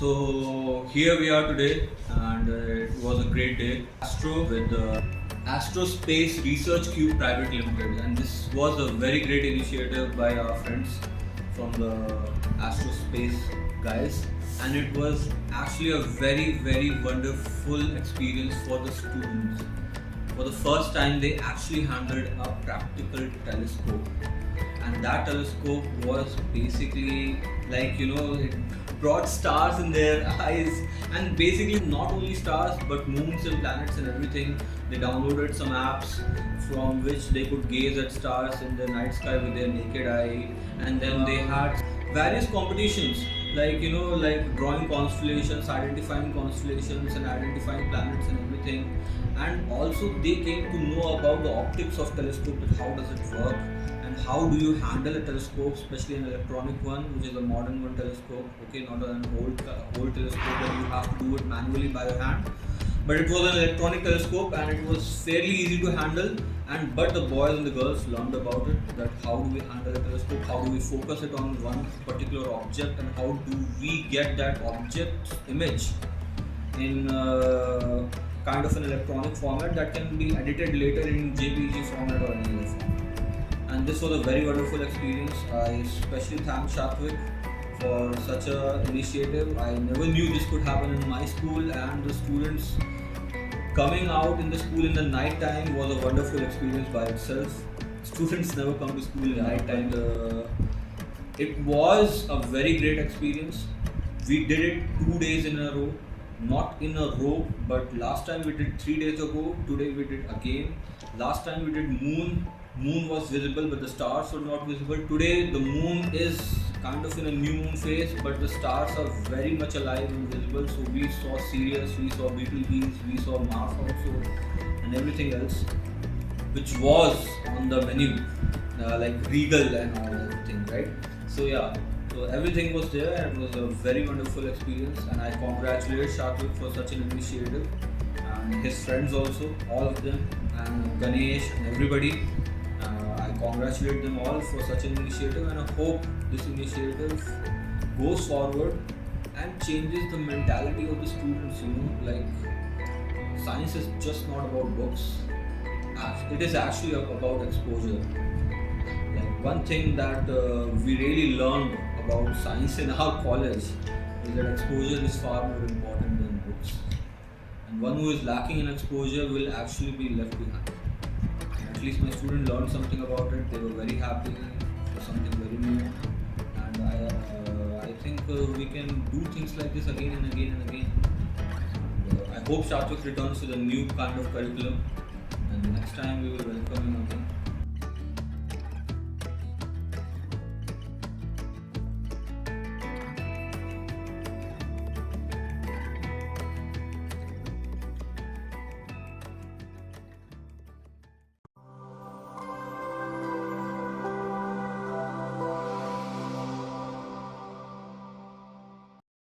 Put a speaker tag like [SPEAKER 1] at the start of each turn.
[SPEAKER 1] So here we are today, and it was a great day. Astro with Astrospace Research Cube Private Limited, and this was a very great initiative by our friends from the Astrospace guys, and it was actually a very wonderful experience for the students. For the first time, they actually handled a practical telescope, and that telescope was basically it brought stars in their eyes, and basically not only stars but moons and planets and everything. They downloaded some apps from which they could gaze at stars in the night sky with their naked eye, and then they had various competitions like drawing constellations, identifying constellations and identifying planets and everything. And also they came to know about the optics of telescope, and how does it work, and how do you handle a telescope, especially an electronic one, which is a modern one telescope. Okay, not an old telescope that you have to do it manually by your hand, but it was an electronic telescope, and it was fairly easy to handle. And but the boys and the girls learned about it, that how do we handle a telescope, how do we focus it on one particular object, and how do we get that object image in kind of an electronic format that can be edited later in JPG format or any other format. And this was a very wonderful experience. I especially thank Shatvik for such a initiative. I never knew this could happen in my school, and the students coming out in the school in the night time was a wonderful experience by itself. Students never come to school in the night time. It was a very great experience. We did it 2 days in a row. Not in a row, but last time we did 3 days ago. Today we did again. Last time we did moon. Moon was visible, but the stars were not visible. Today the moon is kind of in a new moon phase, but the stars are very much alive and visible. So we saw Sirius, we saw Betelgeuse, we saw Mars also, and everything else, which was on the menu, like Regal and all everything, right? So yeah. So everything was there, and it was a very wonderful experience, and I congratulate Shatvik for such an initiative, and his friends also, all of them, and Ganesh and everybody. I congratulate them all for such an initiative, and I hope this initiative goes forward and changes the mentality of the students. Science is just not about books. It is actually about exposure. One thing that we really learned about science in our college is that exposure is far more important than books, and one who is lacking in exposure will actually be left behind. At least my student learned something about it. They were very happy for something very new, and I think we can do things like this again and again and again. And, I hope Shatvik returns with a new kind of curriculum, and next time we will welcome